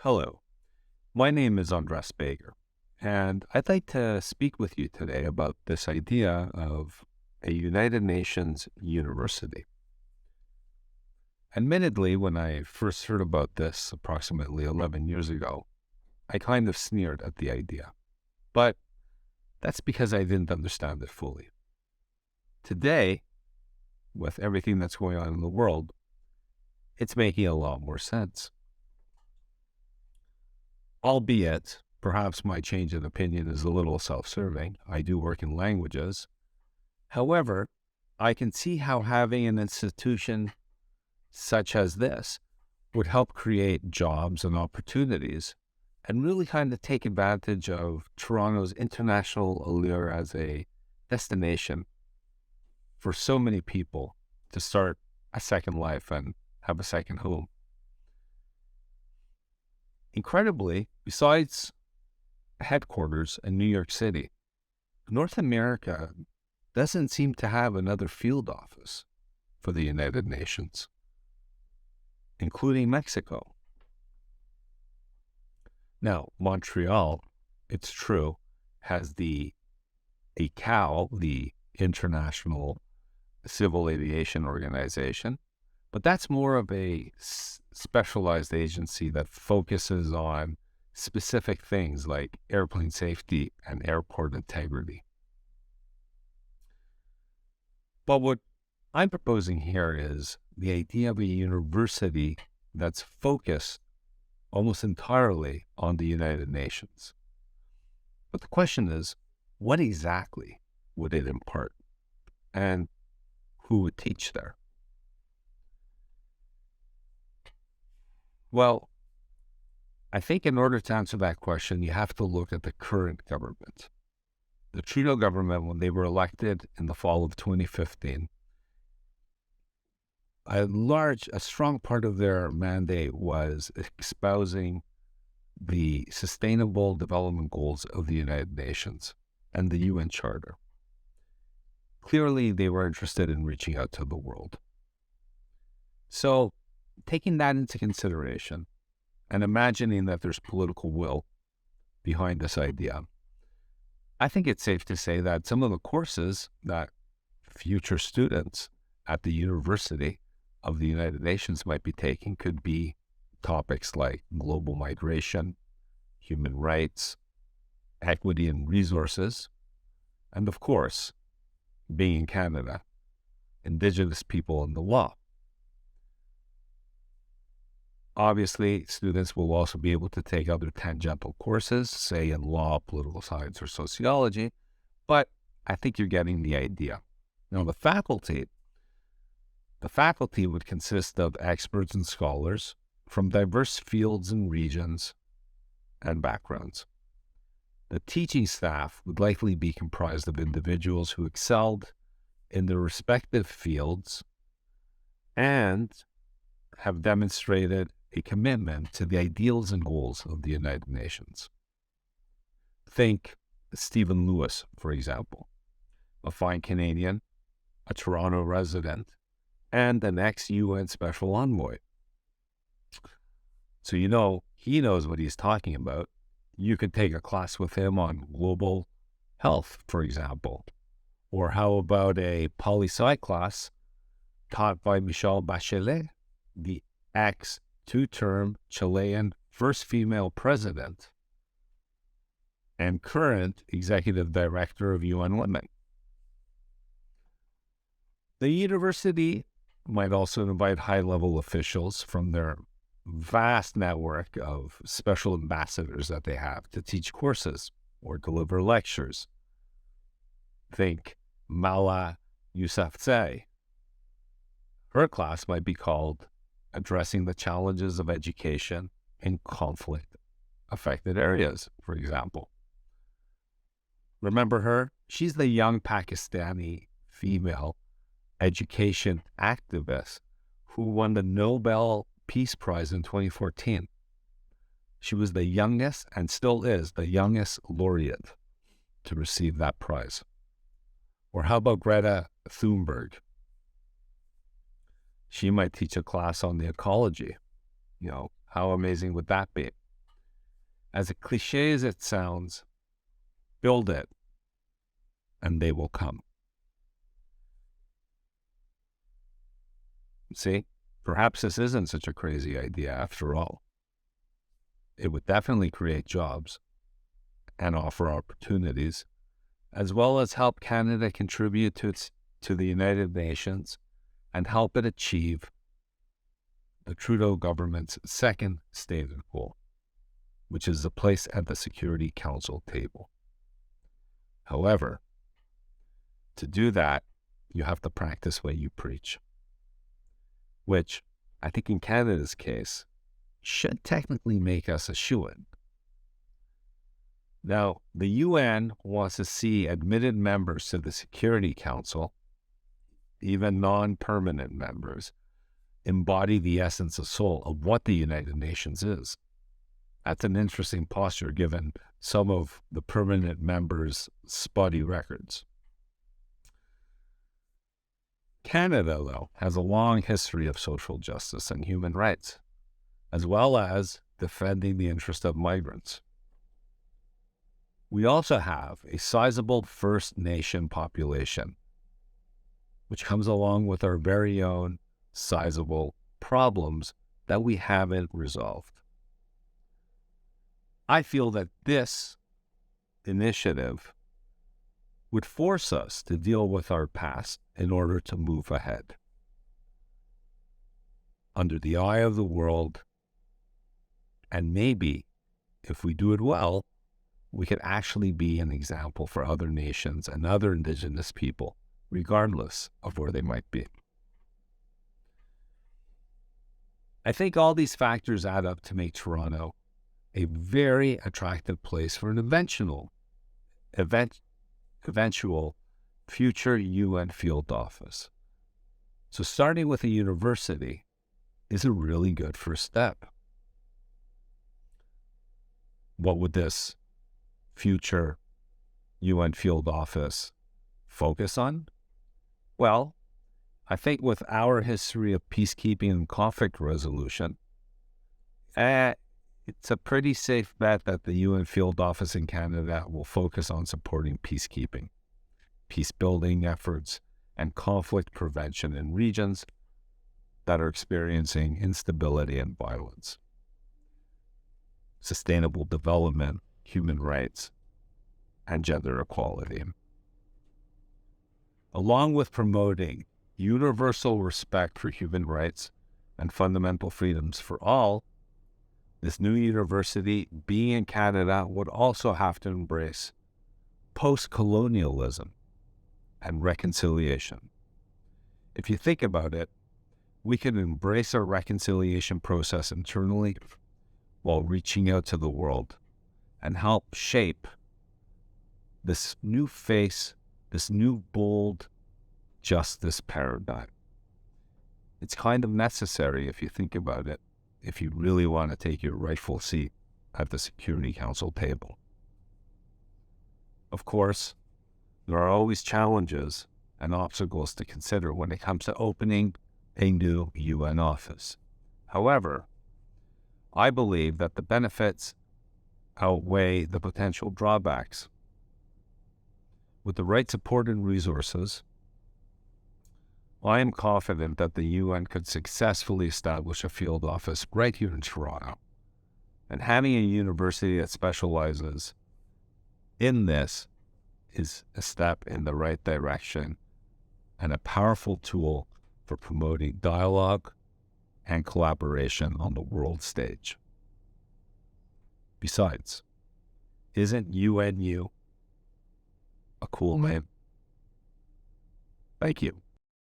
Hello, my name is Andres Baker, and I'd like to speak with you today about this idea of a United Nations university. Admittedly, when I first heard about this approximately 11 years ago, I kind of sneered at the idea, but that's because I didn't understand it fully. Today, with everything that's going on in the world, it's making a lot more sense. Albeit, perhaps my change in opinion is a little self-serving. I do work in languages. However, I can see how having an institution such as this would help create jobs and opportunities and really kind of take advantage of Toronto's international allure as a destination for so many people to start a second life and have a second home. Incredibly, besides headquarters in New York City, North America doesn't seem to have another field office for the United Nations, including Mexico. Now, Montreal, it's true, has the ICAO, the International Civil Aviation Organization, but that's more of a specialized agency that focuses on specific things like airplane safety and airport integrity. But what I'm proposing here is the idea of a university that's focused almost entirely on the United Nations. But the question is, what exactly would it impart? And who would teach there? Well, I think in order to answer that question, you have to look at the current government. The Trudeau government, when they were elected in the fall of 2015, a strong part of their mandate was espousing the Sustainable Development Goals of the United Nations and the UN Charter. Clearly, they were interested in reaching out to the world. So, taking that into consideration and imagining that there's political will behind this idea, I think it's safe to say that some of the courses that future students at the University of the United Nations might be taking could be topics like global migration, human rights, equity and resources, and of course, being in Canada, Indigenous people and the law. Obviously, students will also be able to take other tangential courses, say in law, political science, or sociology, but I think you're getting the idea. Now, the faculty would consist of experts and scholars from diverse fields and regions and backgrounds. The teaching staff would likely be comprised of individuals who excelled in their respective fields and have demonstrated a commitment to the ideals and goals of the United Nations. Think Stephen Lewis, for example, a fine Canadian, a Toronto resident, and an ex-UN Special Envoy. So he knows what he's talking about. You could take a class with him on global health, for example. Or how about a poli-sci class taught by Michelle Bachelet, the ex-two-term Chilean first female president and current executive director of UN Women. The university might also invite high-level officials from their vast network of special ambassadors that they have to teach courses or deliver lectures. Think Mala Yousafzai. Her class might be called Addressing the Challenges of Education in Conflict-Affected Areas, for example. Remember her? She's the young Pakistani female education activist who won the Nobel Peace Prize in 2014. She was the youngest, and still is, the youngest laureate to receive that prize. Or how about Greta Thunberg? She might teach a class on the ecology. How amazing would that be? As cliche as it sounds, build it and they will come. See, perhaps this isn't such a crazy idea after all. It would definitely create jobs and offer opportunities, as well as help Canada contribute to the United Nations and help it achieve the Trudeau government's second stated goal, which is a place at the Security Council table. However, to do that, you have to practice what you preach, which I think in Canada's case should technically make us a shoo-in. Now, the UN wants to see admitted members to the Security Council, even non-permanent members, embody the essence of soul of what the United Nations is. That's an interesting posture given some of the permanent members' spotty records. Canada, though, has a long history of social justice and human rights, as well as defending the interest of migrants. We also have a sizable First Nation population, which comes along with our very own sizable problems that we haven't resolved. I feel that this initiative would force us to deal with our past in order to move ahead. Under the eye of the world, and maybe, if we do it well, we could actually be an example for other nations and other Indigenous people, regardless of where they might be. I think all these factors add up to make Toronto a very attractive place for an eventual future UN field office. So starting with a university is a really good first step. What would this future UN field office focus on? Well, I think with our history of peacekeeping and conflict resolution, it's a pretty safe bet that the UN field office in Canada will focus on supporting peacekeeping, peace-building efforts, and conflict prevention in regions that are experiencing instability and violence, sustainable development, human rights, and gender equality. Along with promoting universal respect for human rights and fundamental freedoms for all, this new university, being in Canada, would also have to embrace post-colonialism and reconciliation. If you think about it, we can embrace our reconciliation process internally while reaching out to the world and help shape this new face, this new bold justice paradigm. It's kind of necessary if you think about it, if you really want to take your rightful seat at the Security Council table. Of course, there are always challenges and obstacles to consider when it comes to opening a new UN office. However, I believe that the benefits outweigh the potential drawbacks. With the right support and resources, I am confident that the UN could successfully establish a field office right here in Toronto. And having a university that specializes in this is a step in the right direction and a powerful tool for promoting dialogue and collaboration on the world stage. Besides, isn't UNU a cool name? Thank you.